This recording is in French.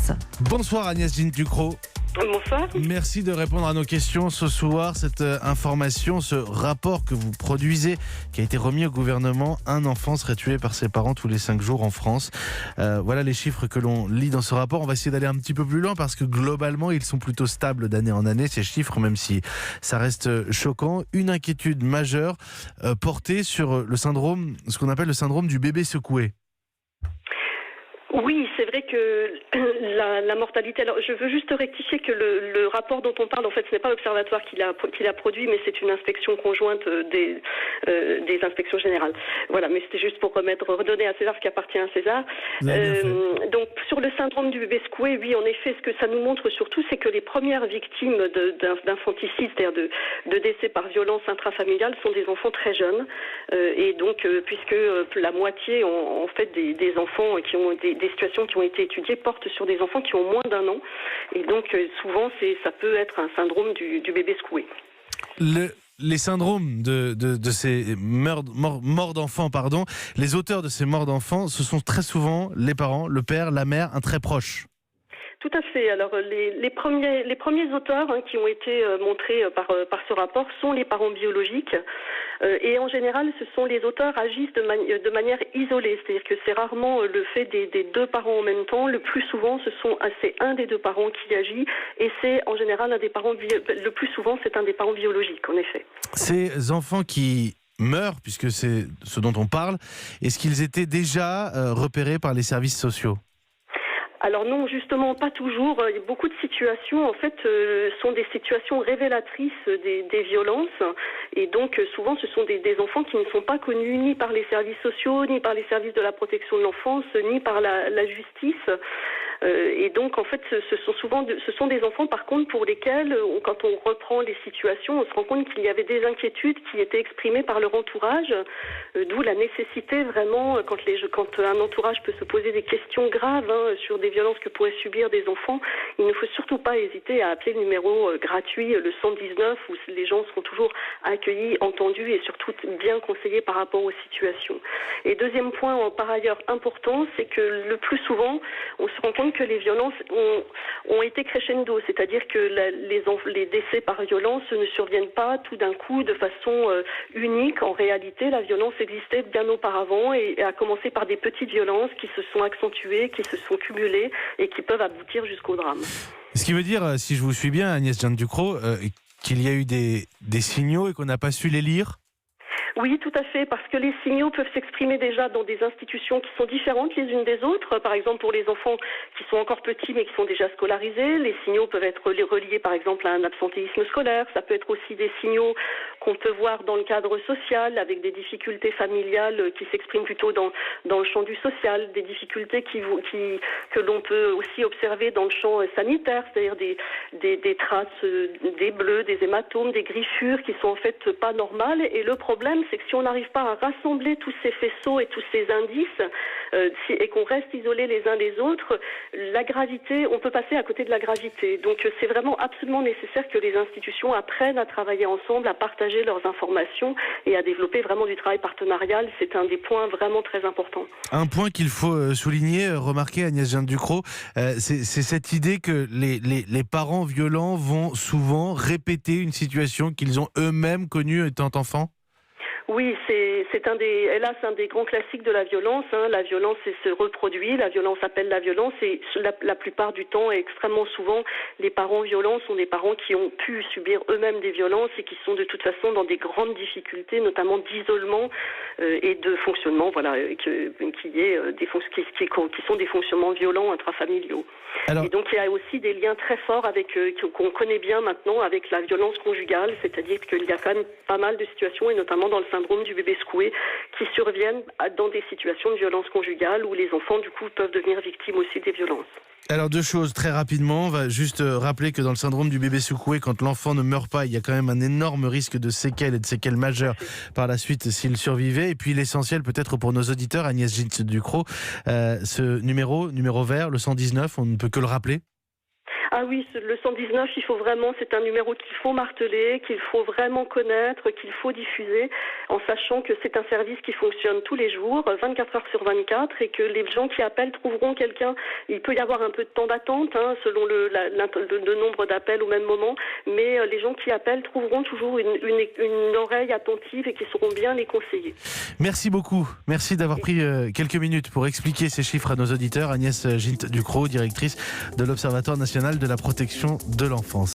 France. Bonsoir Agnès Ducrot. Bonsoir. Merci de répondre à nos questions ce soir. Cette information, ce rapport que vous produisez, qui a été remis au gouvernement, un enfant serait tué par ses parents tous les 5 jours en France. Voilà les chiffres que l'on lit dans ce rapport. On va essayer d'aller un petit peu plus loin parce que globalement, ils sont plutôt stables d'année en année, ces chiffres, même si ça reste choquant. Une inquiétude majeure portée sur le syndrome, ce qu'on appelle le syndrome du bébé secoué. Oui, c'est vrai que la mortalité... Alors, je veux juste rectifier que le rapport dont on parle, en fait, ce n'est pas l'Observatoire qui l'a produit, mais c'est une inspection conjointe des inspections générales. Voilà, mais c'était juste pour redonner à César ce qui appartient à César. Donc, sur le syndrome du bébé secoué, oui, en effet, ce que ça nous montre surtout, c'est que les premières victimes d'infanticide, c'est-à-dire de décès par violence intrafamiliale, sont des enfants très jeunes. Et donc, puisque la moitié, en fait, des enfants qui ont des situations qui ont été étudiées portent sur des enfants qui ont moins d'1 an. Et donc, souvent, ça peut être un syndrome du bébé secoué. Les syndromes de ces morts d'enfants, les auteurs de ces morts d'enfants, ce sont très souvent les parents, le père, la mère, un très proche. Tout à fait. Alors les premiers auteurs qui ont été montrés par ce rapport sont les parents biologiques et en général ce sont les auteurs agissent de manière isolée, c'est-à-dire que c'est rarement le fait des 2 parents en même temps. Le plus souvent c'est un des 2 parents qui agit et c'est en général le plus souvent c'est un des parents biologiques en effet. Ces enfants qui meurent, puisque c'est ce dont on parle, est-ce qu'ils étaient déjà repérés par les services sociaux ? Alors non, justement, pas toujours. Beaucoup de situations, en fait, sont des situations révélatrices des violences. Et donc, souvent, ce sont des enfants qui ne sont pas connus ni par les services sociaux, ni par les services de la protection de l'enfance, ni par la justice. Et donc, en fait, ce sont des enfants, par contre, pour lesquels, quand on reprend les situations, on se rend compte qu'il y avait des inquiétudes qui étaient exprimées par leur entourage, d'où la nécessité vraiment, quand un entourage peut se poser des questions graves sur des violences que pourraient subir des enfants, il ne faut surtout pas hésiter à appeler le numéro gratuit, le 119, où les gens seront toujours accueillis, entendus et surtout bien conseillés par rapport aux situations. Et deuxième point, par ailleurs important, c'est que le plus souvent, on se rend compte que les violences ont été crescendo, c'est-à-dire que les décès par violence ne surviennent pas tout d'un coup de façon unique. En réalité, la violence existait bien auparavant et a commencé par des petites violences qui se sont accentuées, qui se sont cumulées et qui peuvent aboutir jusqu'au drame. Ce qui veut dire, si je vous suis bien, Agnès Ducrot, qu'il y a eu des signaux et qu'on n'a pas su les lire ? Oui, tout à fait, parce que les signaux peuvent s'exprimer déjà dans des institutions qui sont différentes les unes des autres. Par exemple, pour les enfants qui sont encore petits mais qui sont déjà scolarisés, les signaux peuvent être reliés par exemple à un absentéisme scolaire. Ça peut être aussi des signaux qu'on peut voir dans le cadre social avec des difficultés familiales qui s'expriment plutôt dans le champ du social, des difficultés que l'on peut aussi observer dans le champ sanitaire, c'est-à-dire des traces, des bleus, des hématomes, des griffures qui sont en fait pas normales. Et le problème, c'est que si on n'arrive pas à rassembler tous ces faisceaux et tous ces indices et qu'on reste isolés les uns des autres, la gravité, on peut passer à côté de la gravité. Donc c'est vraiment absolument nécessaire que les institutions apprennent à travailler ensemble, à partager leurs informations et à développer vraiment du travail partenarial. C'est un des points vraiment très importants. Un point qu'il faut souligner, remarquer, Agnès Ducrot, c'est cette idée que les parents violents vont souvent répéter une situation qu'ils ont eux-mêmes connue étant enfants. Oui, c'est hélas un des grands classiques de la violence. La violence se reproduit, la violence appelle la violence et la plupart du temps et extrêmement souvent, les parents violents sont des parents qui ont pu subir eux-mêmes des violences et qui sont de toute façon dans des grandes difficultés, notamment d'isolement et de fonctionnement, qui sont des fonctionnements violents intrafamiliaux. Alors, et donc il y a aussi des liens très forts qu'on connaît bien maintenant avec la violence conjugale, c'est-à-dire qu'il y a quand même pas mal de situations et notamment dans le syndrome du bébé secoué qui surviennent dans des situations de violence conjugale où les enfants du coup peuvent devenir victimes aussi des violences. Alors 2 choses très rapidement, on va juste rappeler que dans le syndrome du bébé secoué, quand l'enfant ne meurt pas, il y a quand même un énorme risque de séquelles et de séquelles majeures par la suite s'il survivait. Et puis l'essentiel peut-être pour nos auditeurs, Agnès Ducrot, ce numéro vert, le 119, on ne peut que le rappeler. Ah oui, le 119, c'est un numéro qu'il faut marteler, qu'il faut vraiment connaître, qu'il faut diffuser. en sachant que c'est un service qui fonctionne tous les jours, 24 heures sur 24, et que les gens qui appellent trouveront quelqu'un. Il peut y avoir un peu de temps d'attente, selon le nombre d'appels au même moment, mais les gens qui appellent trouveront toujours une oreille attentive et qui sauront bien les conseiller. Merci beaucoup. Merci d'avoir pris quelques minutes pour expliquer ces chiffres à nos auditeurs. Agnès Gint-Ducrot, directrice de l'Observatoire national de la protection de l'enfance.